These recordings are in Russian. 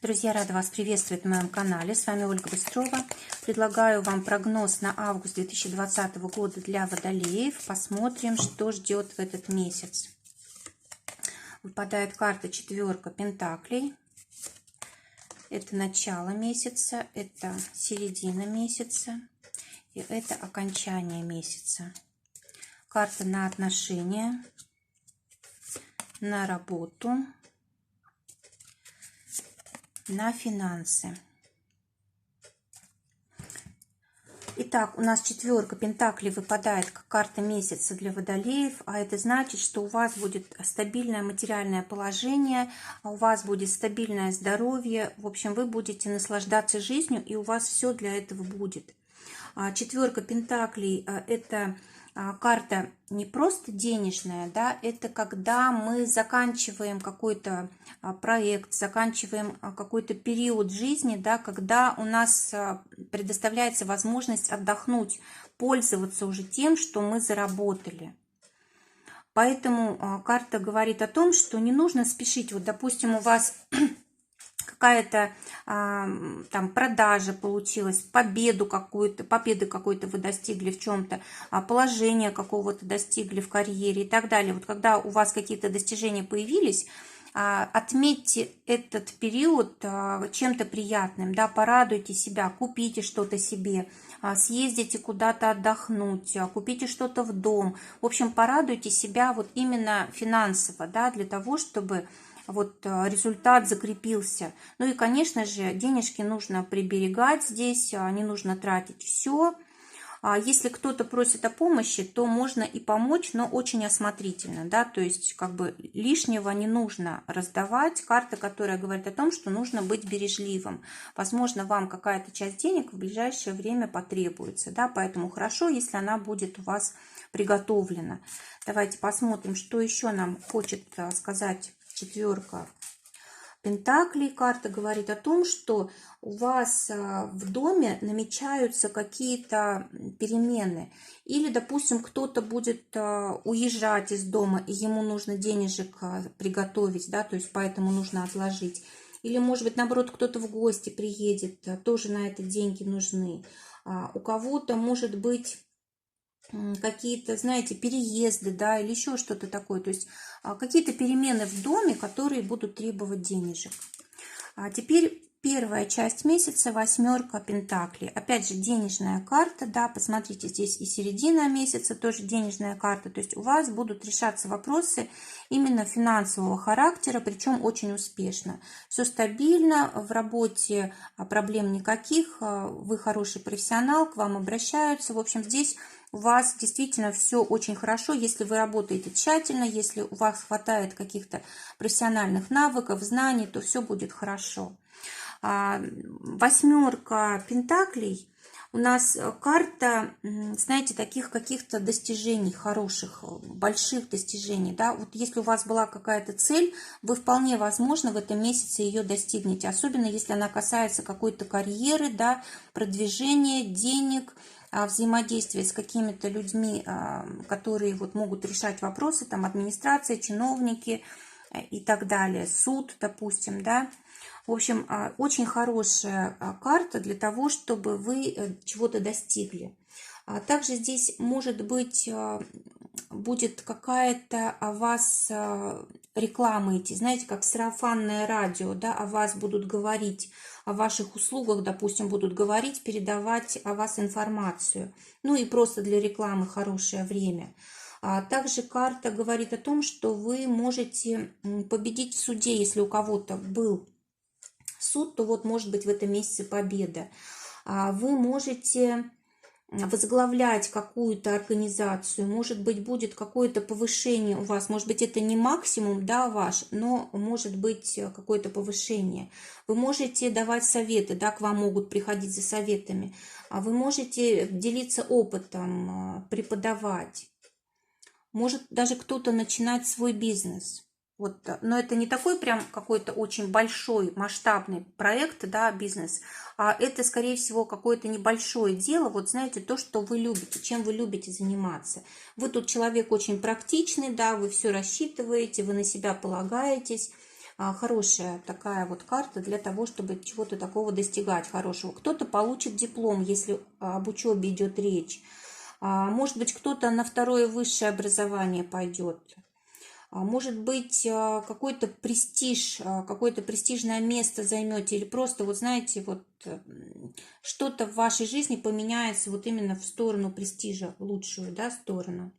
Друзья, рада вас приветствовать на моем канале. С вами Ольга Быстрова. Предлагаю вам прогноз на август 2020 года для водолеев. Посмотрим, что ждет в этот месяц. Выпадает карта четверка пентаклей. Это начало месяца, это середина месяца и это окончание месяца. Карта на отношения, на работу, на финансы. Итак, у нас четверка пентаклей выпадает как карта месяца для водолеев, а это значит, что у вас будет стабильное материальное положение, у вас будет стабильное здоровье, в общем, вы будете наслаждаться жизнью, и у вас все для этого будет. Четверка пентаклей – это карта не просто денежная, да, это когда мы заканчиваем какой-то проект, заканчиваем какой-то период жизни, да, когда у нас предоставляется возможность отдохнуть, пользоваться уже тем, что мы заработали. Поэтому карта говорит о том, что не нужно спешить. Вот, допустим, у вас какая-то там продажа получилась, победы какой-то вы достигли в чем-то, положение какого-то достигли в карьере и так далее. Вот когда у вас какие-то достижения появились, отметьте этот период чем-то приятным, да, порадуйте себя, купите что-то себе, съездите куда-то отдохнуть, купите что-то в дом. В общем, порадуйте себя вот именно финансово, да, для того, чтобы вот результат закрепился. Ну и, конечно же, денежки нужно приберегать здесь, не нужно тратить все. Если кто-то просит о помощи, то можно и помочь, но очень осмотрительно, да, то есть как бы лишнего не нужно раздавать. Карта, которая говорит о том, что нужно быть бережливым. Возможно, вам какая-то часть денег в ближайшее время потребуется, да, поэтому хорошо, если она будет у вас приготовлена. Давайте посмотрим, что еще нам хочет сказать четверка пентаклей. Карта говорит о том, что у вас в доме намечаются какие-то перемены. Или, допустим, кто-то будет уезжать из дома, и ему нужно денежек приготовить, да, то есть поэтому нужно отложить. Или, может быть, наоборот, кто-то в гости приедет, тоже на это деньги нужны. У кого-то, может быть, какие-то, знаете, переезды, да, или еще что-то такое. То есть какие-то перемены в доме, которые будут требовать денежек. Теперь первая часть месяца, восьмерка пентаклей. Опять же, денежная карта, да, посмотрите, здесь и середина месяца тоже денежная карта. То есть у вас будут решаться вопросы именно финансового характера, причем очень успешно. Все стабильно, в работе проблем никаких, вы хороший профессионал, к вам обращаются. В общем, здесь у вас действительно все очень хорошо, если вы работаете тщательно, если у вас хватает каких-то профессиональных навыков, знаний, то все будет хорошо. Восьмерка пентаклей у нас карта, знаете, таких каких-то достижений хороших, больших достижений, да, вот если у вас была какая-то цель, вы вполне возможно в этом месяце ее достигнете, особенно если она касается какой-то карьеры, да, продвижения, денег, взаимодействия с какими-то людьми, которые вот могут решать вопросы, там администрация, чиновники и так далее, суд, допустим, да. В общем, очень хорошая карта для того, чтобы вы чего-то достигли. Также здесь, может быть, будет какая-то о вас реклама идти, знаете, как сарафанное радио, да, о вас будут говорить, о ваших услугах, допустим, будут говорить, передавать о вас информацию. Ну и просто для рекламы хорошее время. Также карта говорит о том, что вы можете победить в суде, если у кого-то был суд, то вот может быть в этом месяце победа. Вы можете возглавлять какую-то организацию, может быть, будет какое-то повышение у вас, может быть, это не максимум, да, ваш, но может быть какое-то повышение. Вы можете давать советы, да, к вам могут приходить за советами, вы можете делиться опытом, преподавать, может даже кто-то начинать свой бизнес. Вот, но это не такой прям какой-то очень большой масштабный проект, да, бизнес, а это, скорее всего, какое-то небольшое дело, вот знаете, то, что вы любите, чем вы любите заниматься. Вы тут человек очень практичный, да, вы все рассчитываете, вы на себя полагаетесь, хорошая такая вот карта для того, чтобы чего-то такого достигать хорошего. Кто-то получит диплом, если об учебе идет речь. Может быть, кто-то на второе высшее образование пойдет. Может быть, какой-то престиж, какое-то престижное место займете, или просто, вот знаете, вот что-то в вашей жизни поменяется вот именно в сторону престижа, в лучшую, да, сторону.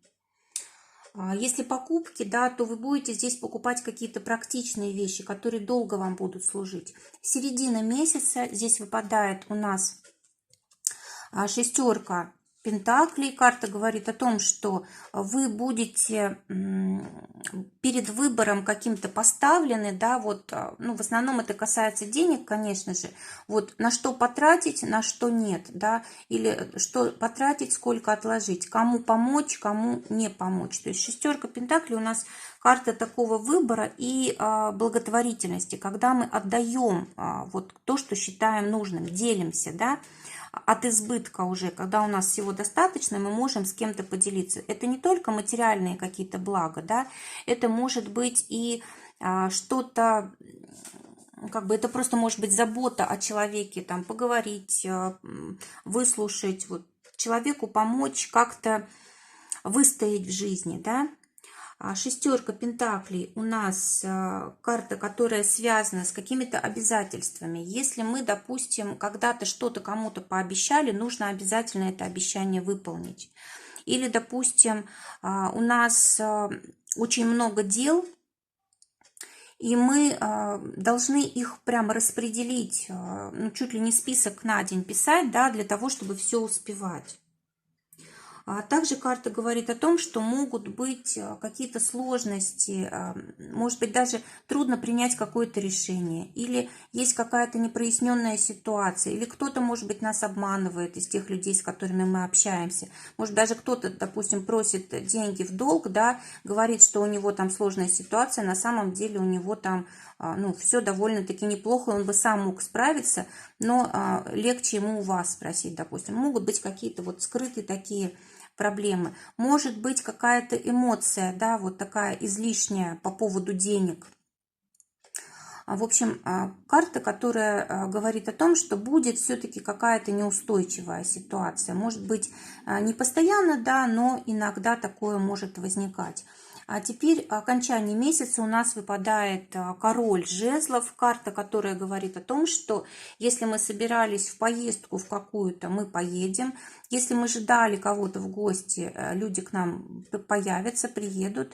Если покупки, да, то вы будете здесь покупать какие-то практичные вещи, которые долго вам будут служить. Середина месяца здесь выпадает у нас шестерка Пентаклей. Карта говорит о том, что вы будете перед выбором каким-то поставлены, да, вот, ну, в основном это касается денег, конечно же, вот, на что потратить, на что нет, да, или что потратить, сколько отложить, кому помочь, кому не помочь. То есть шестерка Пентаклей у нас карта такого выбора и благотворительности, когда мы отдаем вот то, что считаем нужным, делимся, да, от избытка уже, когда у нас всего достаточно, мы можем с кем-то поделиться. Это не только материальные какие-то блага, да, это может быть и что-то, как бы это просто может быть забота о человеке, там, поговорить, выслушать, вот, человеку помочь как-то выстоять в жизни, да. Шестерка Пентаклей у нас карта, которая связана с какими-то обязательствами. Если мы, допустим, когда-то что-то кому-то пообещали, нужно обязательно это обещание выполнить. Или, допустим, у нас очень много дел, и мы должны их прямо распределить, ну, чуть ли не список на день писать, да, для того, чтобы все успевать. Также карта говорит о том, что могут быть какие-то сложности, может быть, даже трудно принять какое-то решение, или есть какая-то непроясненная ситуация, или кто-то, может быть, нас обманывает из тех людей, с которыми мы общаемся. Может, даже кто-то, допустим, просит деньги в долг, да, говорит, что у него там сложная ситуация, на самом деле у него там, ну, все довольно-таки неплохо, он бы сам мог справиться, но легче ему у вас спросить, допустим. Могут быть какие-то вот скрытые такие проблемы. Может быть какая-то эмоция, да, вот такая излишняя по поводу денег. В общем, карта, которая говорит о том, что будет все-таки какая-то неустойчивая ситуация. Может быть, не постоянно, да, но иногда такое может возникать. А теперь окончание месяца у нас выпадает король жезлов, карта, которая говорит о том, что если мы собирались в поездку в какую-то, мы поедем. Если мы ждали кого-то в гости, люди к нам появятся, приедут.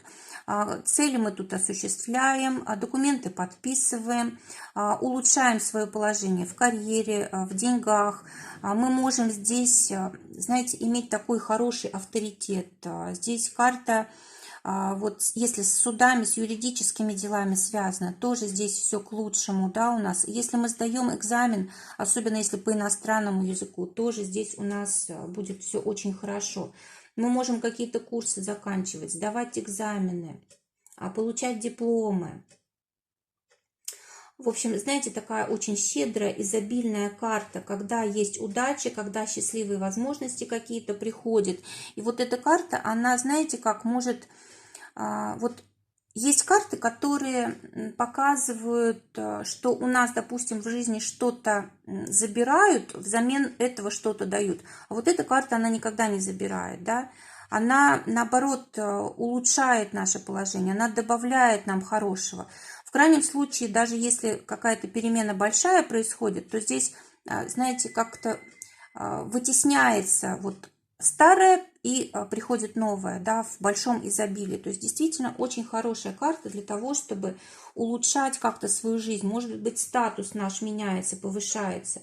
Цели мы тут осуществляем, документы подписываем, улучшаем свое положение в карьере, в деньгах. Мы можем здесь, знаете, иметь такой хороший авторитет. Здесь карта... Вот если с судами, с юридическими делами связано, тоже здесь все к лучшему, да, у нас. Если мы сдаем экзамен, особенно если по иностранному языку, тоже здесь у нас будет все очень хорошо. Мы можем какие-то курсы заканчивать, сдавать экзамены, получать дипломы. В общем, знаете, такая очень щедрая, изобильная карта, когда есть удача, когда счастливые возможности какие-то приходят. И вот эта карта, она, знаете, как может... Вот есть карты, которые показывают, что у нас, допустим, в жизни что-то забирают, взамен этого что-то дают. А вот эта карта, она никогда не забирает, да? Она, наоборот, улучшает наше положение, она добавляет нам хорошего. В крайнем случае, даже если какая-то перемена большая происходит, то здесь, знаете, как-то вытесняется вот старое и приходит новое, да, в большом изобилии. То есть действительно очень хорошая карта для того, чтобы улучшать как-то свою жизнь. Может быть, статус наш меняется, повышается.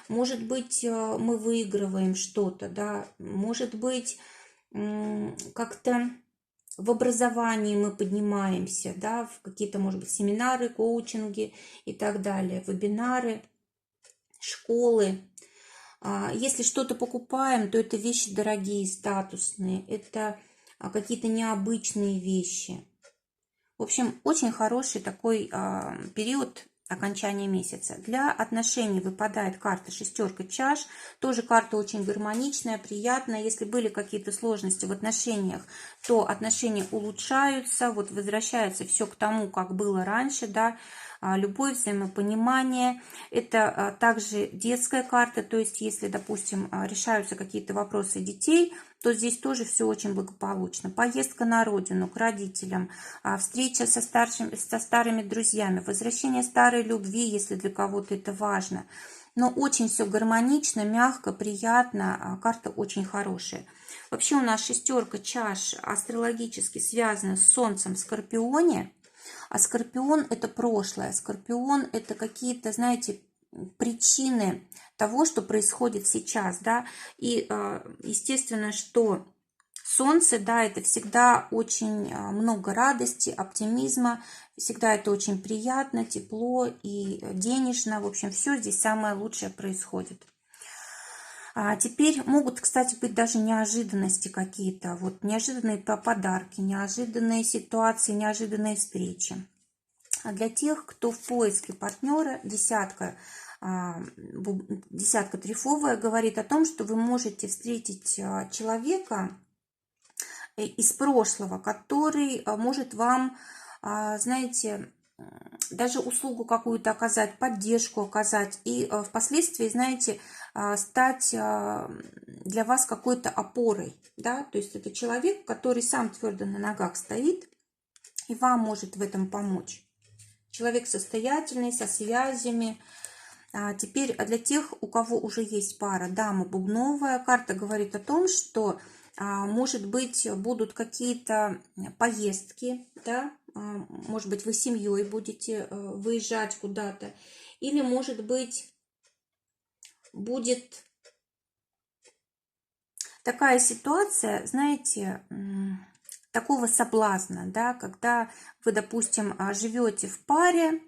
Может быть, мы выигрываем что-то, да. Может быть, как-то в образовании мы поднимаемся, да, в какие-то, может быть, семинары, коучинги и так далее, вебинары, школы. Если что-то покупаем, то это вещи дорогие, статусные, это какие-то необычные вещи. В общем, очень хороший такой период окончания месяца. Для отношений выпадает карта шестерка чаш. Тоже карта очень гармоничная, приятная. Если были какие-то сложности в отношениях, то отношения улучшаются, вот возвращается все к тому, как было раньше, да, любовь, взаимопонимание. Это также детская карта, то есть если, допустим, решаются какие-то вопросы детей, то здесь тоже все очень благополучно. Поездка на родину, к родителям, встреча со старыми друзьями, возвращение старой любви, если для кого-то это важно. Но очень все гармонично, мягко, приятно, карта очень хорошая. Вообще у нас шестерка чаш астрологически связана с Солнцем в Скорпионе, а Скорпион – это прошлое, Скорпион – это какие-то, знаете, причины того, что происходит сейчас, да, и естественно, что Солнце, да, это всегда очень много радости, оптимизма, всегда это очень приятно, тепло и денежно, в общем, все здесь самое лучшее происходит. Теперь могут, кстати, быть даже неожиданности какие-то, вот неожиданные подарки, неожиданные ситуации, неожиданные встречи. А для тех, кто в поиске партнера, десятка трифовая говорит о том, что вы можете встретить человека из прошлого, который может вам, знаете, даже услугу какую-то оказать, поддержку оказать, и впоследствии, знаете, стать для вас какой-то опорой, да, то есть это человек, который сам твердо на ногах стоит и вам может в этом помочь. Человек состоятельный, со связями. Теперь для тех, у кого уже есть пара, дама бубновая, карта говорит о том, что, может быть, будут какие-то поездки, да, может быть, вы семьей будете выезжать куда-то, или, может быть, будет такая ситуация, знаете, такого соблазна, да, когда вы, допустим, живете в паре,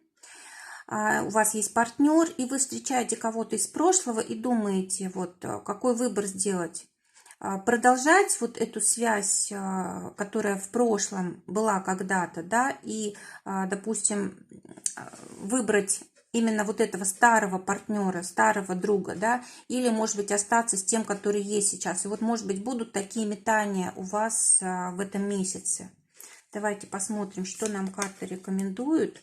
у вас есть партнер, и вы встречаете кого-то из прошлого и думаете, вот какой выбор сделать. Продолжать вот эту связь, которая в прошлом была когда-то, да, и, допустим, выбрать именно вот этого старого партнера, старого друга, да, или, может быть, остаться с тем, который есть сейчас. И вот, может быть, будут такие метания у вас в этом месяце. Давайте посмотрим, что нам карты рекомендуют.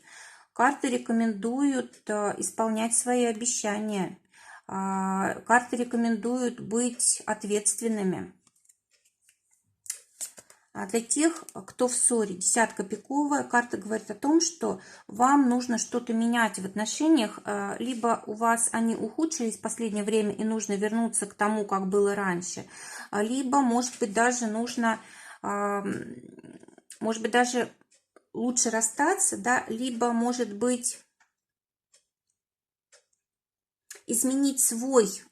Карты рекомендуют исполнять свои обещания. Карты рекомендуют быть ответственными. А для тех, кто в ссоре, десятка пиковая, карта говорит о том, что вам нужно что-то менять в отношениях, либо у вас они ухудшились в последнее время и нужно вернуться к тому, как было раньше, либо, может быть, даже нужно, может быть, даже лучше расстаться, да, либо, может быть, изменить свой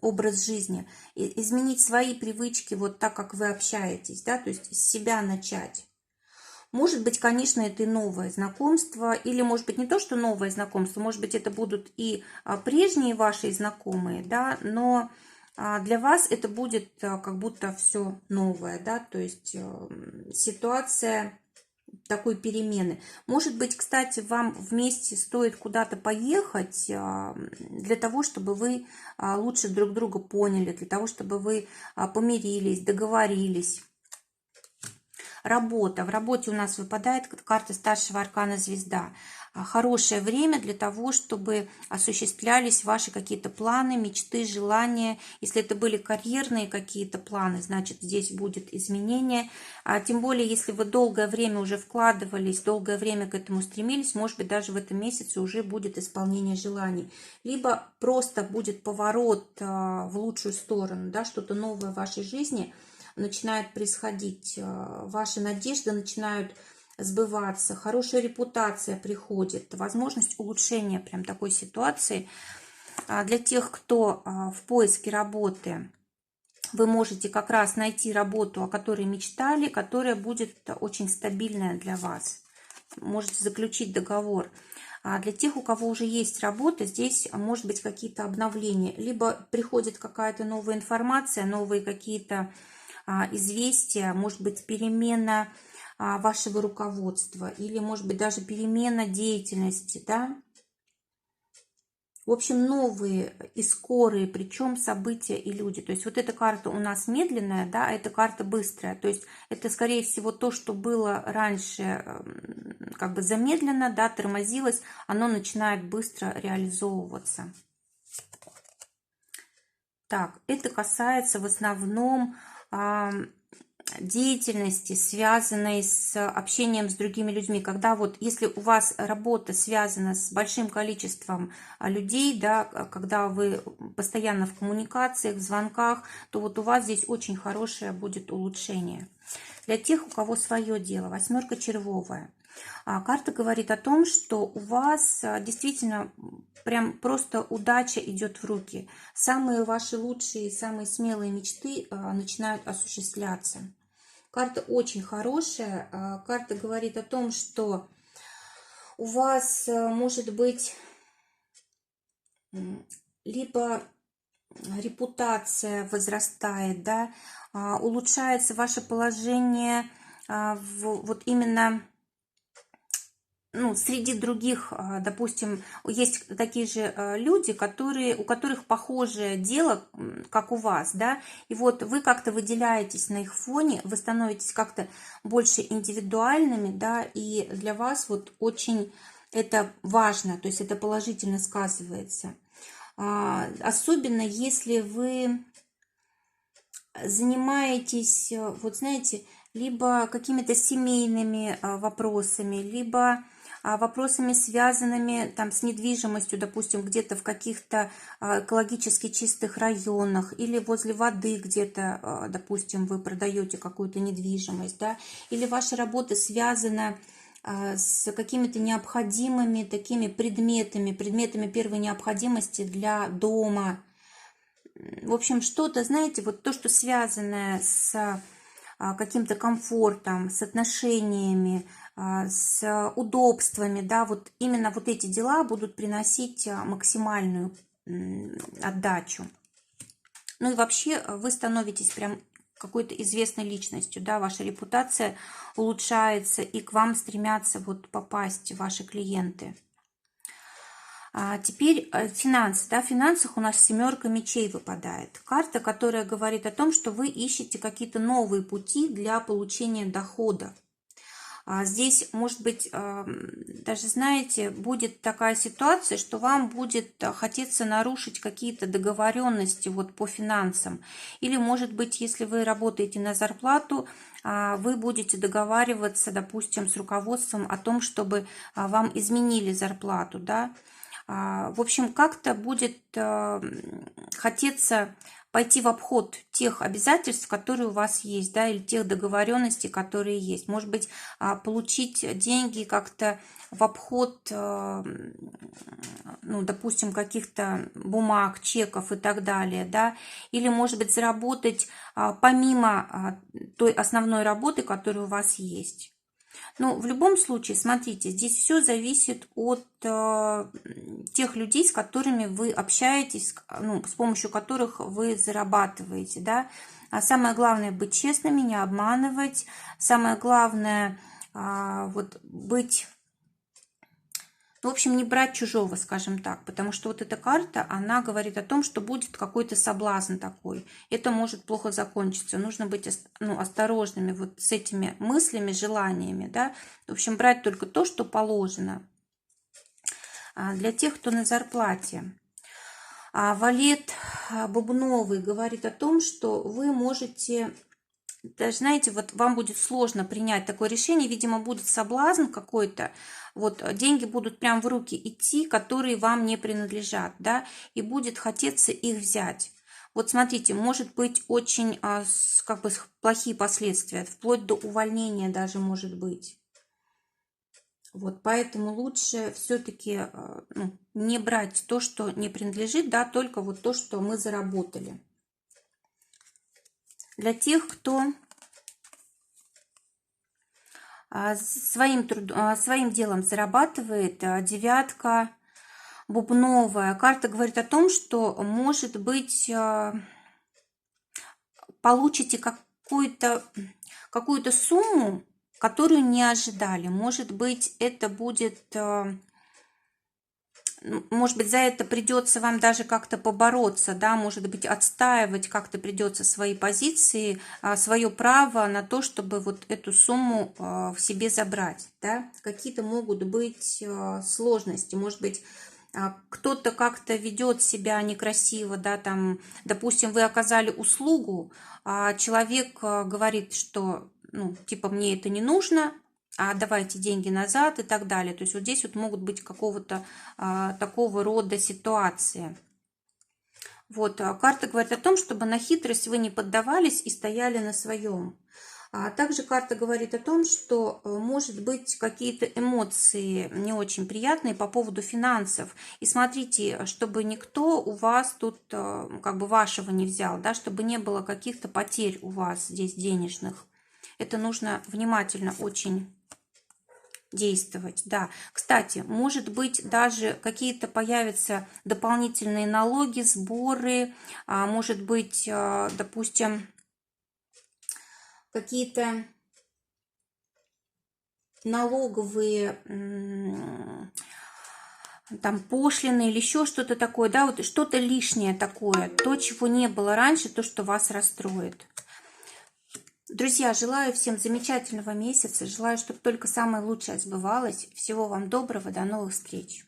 образ жизни, изменить свои привычки, вот так, как вы общаетесь, да, то есть с себя начать. Может быть, конечно, это и новое знакомство, или, может быть, не то, что новое знакомство, может быть, это будут и прежние ваши знакомые, да, но для вас это будет как будто все новое, да, то есть ситуация такой перемены. Может быть, кстати, вам вместе стоит куда-то поехать для того, чтобы вы лучше друг друга поняли, для того, чтобы вы помирились, договорились. Работа. В работе у нас выпадает карта старшего аркана звезда. Хорошее время для того, чтобы осуществлялись ваши какие-то планы, мечты, желания. Если это были карьерные какие-то планы, значит, здесь будет изменение. Тем более, если вы долгое время уже вкладывались, долгое время к этому стремились, может быть, даже в этом месяце уже будет исполнение желаний. Либо просто будет поворот в лучшую сторону, да, что-то новое в вашей жизни начинает происходить, ваши надежды начинают сбываться, хорошая репутация приходит, возможность улучшения прям такой ситуации. Для тех, кто в поиске работы, вы можете как раз найти работу, о которой мечтали, которая будет очень стабильная для вас. Можете заключить договор. Для тех, у кого уже есть работа, здесь может быть какие-то обновления. Либо приходит какая-то новая информация, новые какие-то известия, может быть, перемена вашего руководства, или, может быть, даже перемена деятельности, да. В общем, новые и скорые, причем события и люди. То есть вот эта карта у нас медленная, да, а эта карта быстрая. То есть это, скорее всего, то, что было раньше как бы замедленно, да, тормозилось, оно начинает быстро реализовываться. Так, это касается в основном деятельности, связанной с общением с другими людьми. Когда вот, если у вас работа связана с большим количеством людей, да, когда вы постоянно в коммуникациях, в звонках, то вот у вас здесь очень хорошее будет улучшение. Для тех, у кого свое дело, восьмерка червовая. Карта говорит о том, что у вас действительно прям просто удача идет в руки. Самые ваши лучшие, самые смелые мечты начинают осуществляться. Карта очень хорошая. Карта говорит о том, что у вас может быть либо репутация возрастает, да, улучшается ваше положение вот именно среди других, допустим, есть такие же люди, у которых похожее дело, как у вас, да, и вот вы как-то выделяетесь на их фоне, вы становитесь как-то больше индивидуальными, да, и для вас вот очень это важно, то есть это положительно сказывается. Особенно если вы занимаетесь, вот знаете, либо какими-то семейными вопросами, либо вопросами, связанными там с недвижимостью, допустим, где-то в каких-то экологически чистых районах, или возле воды где-то, допустим, вы продаете какую-то недвижимость, да, или ваша работа связана с какими-то необходимыми такими предметами первой необходимости для дома. В общем, что-то, знаете, вот то, что связанное с каким-то комфортом, с отношениями, с удобствами, да, вот именно вот эти дела будут приносить максимальную отдачу. Ну и вообще вы становитесь прям какой-то известной личностью, да, ваша репутация улучшается, и к вам стремятся вот попасть ваши клиенты. Теперь финансы. Да, в финансах у нас семерка мечей выпадает. Карта, которая говорит о том, что вы ищете какие-то новые пути для получения дохода. Здесь, может быть, даже, знаете, будет такая ситуация, что вам будет хотеться нарушить какие-то договоренности вот по финансам. Или, может быть, если вы работаете на зарплату, вы будете договариваться, допустим, с руководством о том, чтобы вам изменили зарплату, да. В общем, как-то будет хотеться пойти в обход тех обязательств, которые у вас есть, да, или тех договоренностей, которые есть. Может быть, получить деньги как-то в обход, допустим, каких-то бумаг, чеков и так далее, да, или, может быть, заработать помимо той основной работы, которая у вас есть. Но в любом случае, смотрите, здесь все зависит от тех людей, с которыми вы общаетесь, с помощью которых вы зарабатываете, да. А самое главное быть честными, не обманывать. Самое главное вот быть... В общем, не брать чужого, скажем так, потому что вот эта карта, она говорит о том, что будет какой-то соблазн такой. Это может плохо закончиться. Нужно быть осторожными вот с этими мыслями, желаниями, да. В общем, брать только то, что положено. Для тех, кто на зарплате. Валет бубновый говорит о том, что вы можете... Даже, знаете, вот вам будет сложно принять такое решение, видимо, будет соблазн какой-то, вот деньги будут прям в руки идти, которые вам не принадлежат, да, и будет хотеться их взять. Вот смотрите, может быть очень как бы плохие последствия, вплоть до увольнения даже может быть. Вот, поэтому лучше все-таки не брать то, что не принадлежит, да, только вот то, что мы заработали. Для тех, кто своим делом зарабатывает, девятка бубновая. Карта говорит о том, что, может быть, получите какую-то сумму, которую не ожидали. Может быть, это будет... Может быть, за это придется вам даже как-то побороться, да, может быть, отстаивать как-то придется свои позиции, свое право на то, чтобы вот эту сумму в себе забрать, да. Какие-то могут быть сложности, может быть, кто-то как-то ведет себя некрасиво, да, там, допустим, вы оказали услугу, а человек говорит, что, ну, типа, мне это не нужно, а давайте деньги назад и так далее. То есть вот здесь вот могут быть какого-то такого рода ситуации. Вот, карта говорит о том, чтобы на хитрость вы не поддавались и стояли на своем. А также карта говорит о том, что может быть какие-то эмоции не очень приятные по поводу финансов. И смотрите, чтобы никто у вас тут как бы вашего не взял, да, чтобы не было каких-то потерь у вас здесь денежных. Это нужно внимательно очень действовать, да. Кстати, может быть, даже какие-то появятся дополнительные налоги, сборы, может быть, допустим, какие-то налоговые там пошлины или еще что-то такое, да, вот что-то лишнее такое, то, чего не было раньше, то, что вас расстроит. Друзья, желаю всем замечательного месяца, желаю, чтобы только самое лучшее сбывалось. Всего вам доброго, до новых встреч!